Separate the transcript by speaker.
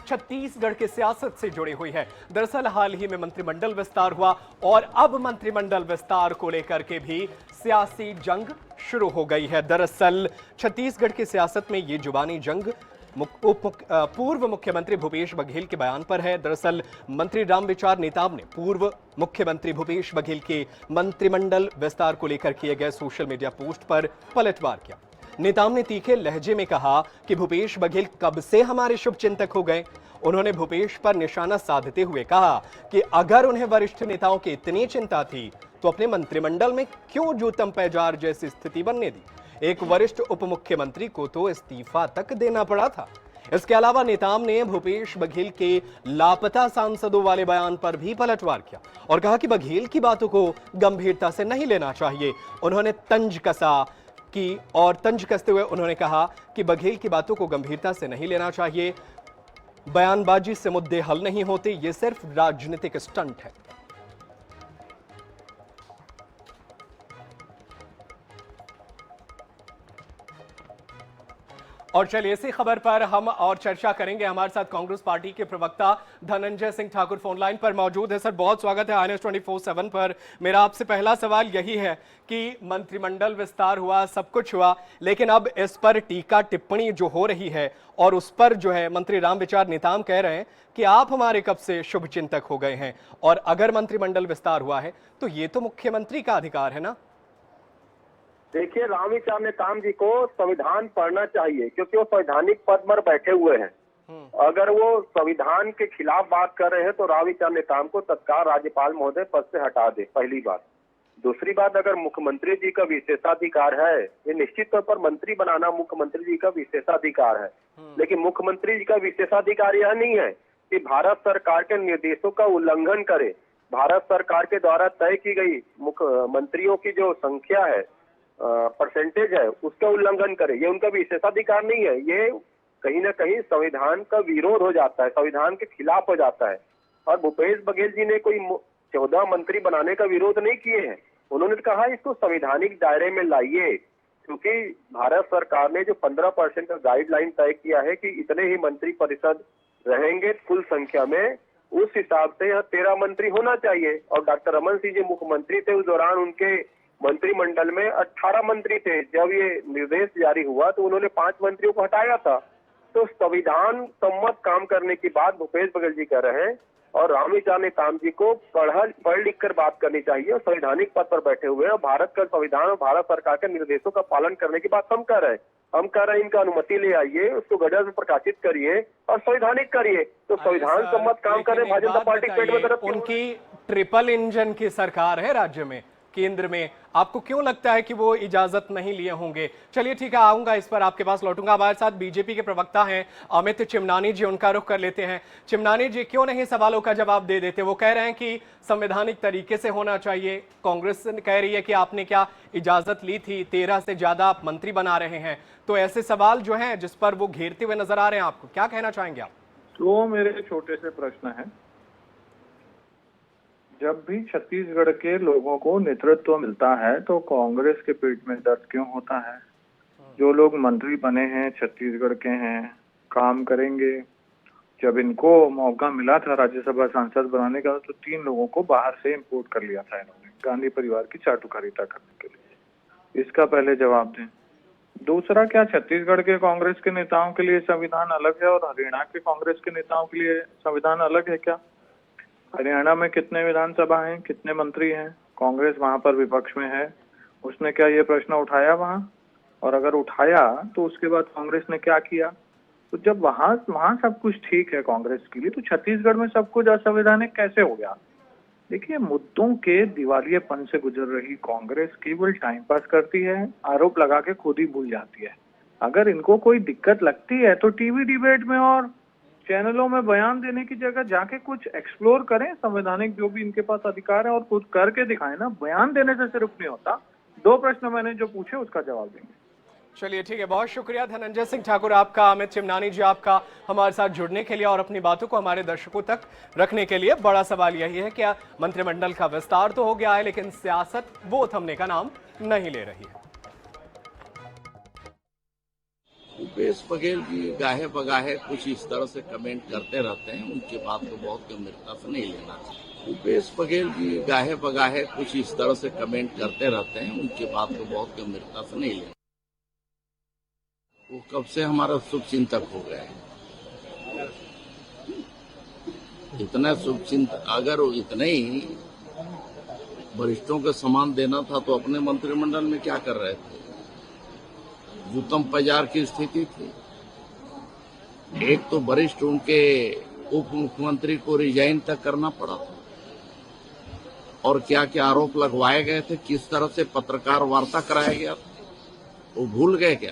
Speaker 1: छत्तीसगढ़ की सियासत से जुड़ी हुई है। दरअसल हाल ही में मंत्रिमंडल विस्तार हुआ और अब मंत्रिमंडल विस्तार को लेकर के भी सियासी जंग शुरू हो गई है। दरअसल छत्तीसगढ़ की सियासत में ये जुबानी जंग पूर्व मुख्यमंत्री भूपेश बघेल के बयान पर है। दरअसल मंत्री रामविचार नेताम ने पूर्व मुख्यमंत्री भूपेश बघेल के मंत्रिमंडल विस्तार को लेकर किए गए सोशल मीडिया पोस्ट पर पलटवार किया। नेताम ने तीखे लहजे में कहा कि भूपेश बघेल कब से हमारे शुभचिंतक हो गए। उन्होंने भूपेश पर निशाना साधते हुए कहा कि अगर उन्हें वरिष्ठ नेताओं की इतनी चिंता थी तो अपने मंत्रिमंडल में क्यों जूतम पैजार जैसी स्थिति बनने दी। एक वरिष्ठ उप मुख्यमंत्री को तो इस्तीफा तक देना पड़ा था। इसके अलावा नेताम ने भूपेश बघेल के लापता सांसदों वाले बयान पर भी पलटवार किया और कहा कि बघेल की बातों को गंभीरता से नहीं लेना चाहिए। उन्होंने तंज कसते हुए उन्होंने कहा कि बघेल की बातों को गंभीरता से नहीं लेना चाहिए। बयानबाजी से मुद्दे हल नहीं होते, ये सिर्फ राजनीतिक स्टंट है। और चलिए इसी खबर पर हम और चर्चा करेंगे। हमारे साथ कांग्रेस पार्टी के प्रवक्ता धनंजय सिंह ठाकुर फोन लाइन पर मौजूद है। सर, बहुत स्वागत है INS 24/7 पर। मेरा आपसे पहला सवाल यही है कि मंत्रिमंडल विस्तार हुआ, सब कुछ हुआ, लेकिन अब इस पर टीका टिप्पणी जो हो रही है और उस पर जो है मंत्री रामविचार नेताम कह रहे हैं कि आप हमारे कब से शुभचिंतक हो गए हैं, और अगर मंत्रिमंडल विस्तार हुआ है तो ये तो मुख्यमंत्री का अधिकार है ना।
Speaker 2: देखिए, रामविचार नेताम जी को संविधान पढ़ना चाहिए क्योंकि वो संवैधानिक पद पर बैठे हुए हैं। अगर वो संविधान के खिलाफ बात कर रहे हैं तो रामविचार नेताम को तत्काल राज्यपाल महोदय पद से हटा दे, पहली बात। दूसरी बात, अगर मुख्यमंत्री जी का विशेषाधिकार है, ये निश्चित तौर पर मंत्री बनाना मुख्यमंत्री जी का विशेषाधिकार है, लेकिन मुख्यमंत्री जी का विशेषाधिकार यह नहीं है कि भारत सरकार के निर्देशों का उल्लंघन करे। भारत सरकार के द्वारा तय की गई मुख्यमंत्रियों की जो संख्या है, परसेंटेज है, उसका उल्लंघन करे, ये उनका विशेषाधिकार नहीं है। ये कहीं ना कहीं संविधान का विरोध हो जाता है, संविधान के खिलाफ हो जाता है। और भूपेश बघेल जी ने कोई 14 मंत्री बनाने का विरोध नहीं किए हैं। उन्होंने कहा इसको संवैधानिक दायरे में लाइए, क्योंकि भारत सरकार ने जो 15% का गाइडलाइन तय किया है कि इतने ही मंत्री परिषद रहेंगे कुल संख्या में, उस हिसाब से यहाँ 13 मंत्री होना चाहिए। और डॉक्टर रमन सिंह जी मुख्यमंत्री थे, उस दौरान उनके मंत्रिमंडल में 18 मंत्री थे। जब ये निर्देश जारी हुआ तो उन्होंने 5 मंत्रियों को हटाया था। तो संविधान सम्मत काम करने की बात भूपेश बघेल जी कर रहे हैं, और रामविचार नेताम जी को पढ़ लिख कर बात करनी चाहिए। संवैधानिक पद पर बैठे हुए हैं, भारत का संविधान और भारत सरकार के निर्देशों का पालन करने की बात हम कर रहे हैं। हम कह रहे हैं इनका अनुमति ले आइए, उसको गजट में प्रकाशित करिए और संवैधानिक करिए। तो संविधान सम्मत काम करें। भारतीय जनता पार्टी पेट में तरफ
Speaker 1: उनकी ट्रिपल इंजन की सरकार है राज्य में, केंद्र में, आपको क्यों लगता है कि वो इजाजत नहीं लिए होंगे? चलिए ठीक है, आऊंगा इस पर, आपके पास लौटूंगा। हमारे साथ बीजेपी के प्रवक्ता हैं अमित चिमनानी जी, उनका रुख कर लेते हैं। चिमनानी जी, क्यों नहीं सवालों का जवाब दे देते? वो कह रहे हैं कि संवैधानिक तरीके से होना चाहिए। कांग्रेस कह रही है कि आपने क्या इजाजत ली थी, 13 से ज्यादा आप मंत्री बना रहे हैं। तो ऐसे सवाल जो हैं जिस पर वो घेरते हुए नजर आ रहे हैं, आपको क्या कहना चाहेंगे आप?
Speaker 3: तो मेरे छोटे से प्रश्न है, जब भी छत्तीसगढ़ के लोगों को नेतृत्व मिलता है तो कांग्रेस के पेट में दर्द क्यों होता है? जो लोग मंत्री बने हैं छत्तीसगढ़ के हैं, काम करेंगे। जब इनको मौका मिला था राज्यसभा सांसद बनाने का तो 3 लोगों को बाहर से इंपोर्ट कर लिया था इन्होंने, गांधी परिवार की चाटुकारिता करने के लिए। इसका पहले जवाब दें। दूसरा, क्या छत्तीसगढ़ के कांग्रेस के नेताओं के लिए संविधान अलग है और हरियाणा के कांग्रेस के नेताओं के लिए संविधान अलग है क्या? हरियाणा में कितने विधानसभा हैं, कितने मंत्री हैं? कांग्रेस वहां पर विपक्ष में है, उसने क्या ये प्रश्न उठाया वहां? और अगर उठाया तो उसके बाद कांग्रेस ने क्या किया? तो जब वहां सब कुछ ठीक है कांग्रेस के लिए, तो छत्तीसगढ़ में सब कुछ असंवैधानिक कैसे हो गया? देखिए, मुद्दों के दिवालियेपन से गुजर रही कांग्रेस केवल टाइम पास करती है, आरोप लगा के खुद ही भूल जाती है। अगर इनको कोई दिक्कत लगती है तो टीवी डिबेट में और चैनलों में बयान देने की जगह जाके कुछ एक्सप्लोर करें, संवैधानिक जो भी इनके पास अधिकार है, और कुछ करके दिखाएं ना। बयान देने से सिर्फ नहीं होता। 2 प्रश्न मैंने जो पूछे उसका जवाब देंगे।
Speaker 1: चलिए ठीक है, बहुत शुक्रिया धनंजय सिंह ठाकुर आपका, अमित चिमनानी जी आपका, हमारे साथ जुड़ने के लिए और अपनी बातों को हमारे दर्शकों तक रखने के लिए। बड़ा सवाल यही है कि मंत्रिमंडल का विस्तार तो हो गया है, लेकिन सियासत वो थमने का नाम नहीं ले रही है।
Speaker 4: भूपेश बघेल जी गाहे बगाहे कुछ इस तरह से कमेंट करते रहते हैं, उनकी बात को बहुत गंभीरता से नहीं लेना चाहिए। भूपेश बघेल जी गाहे बगाहे कुछ इस तरह से कमेंट करते रहते हैं, उनकी बात को बहुत गंभीरता से नहीं लेना। वो कब से हमारा शुभचिंतक हो गए हैं। इतना शुभचिंतक, अगर वो इतने ही वरिष्ठों के सम्मान देना था तो अपने मंत्रिमंडल में क्या कर रहे थे? जूतम पजार की स्थिति थी। एक तो वरिष्ठ उनके उप मुख्यमंत्री को रिजाइन तक करना पड़ा था, और क्या क्या आरोप लगवाए गए थे, किस तरह से पत्रकार वार्ता कराया गया था, वो भूल गए क्या?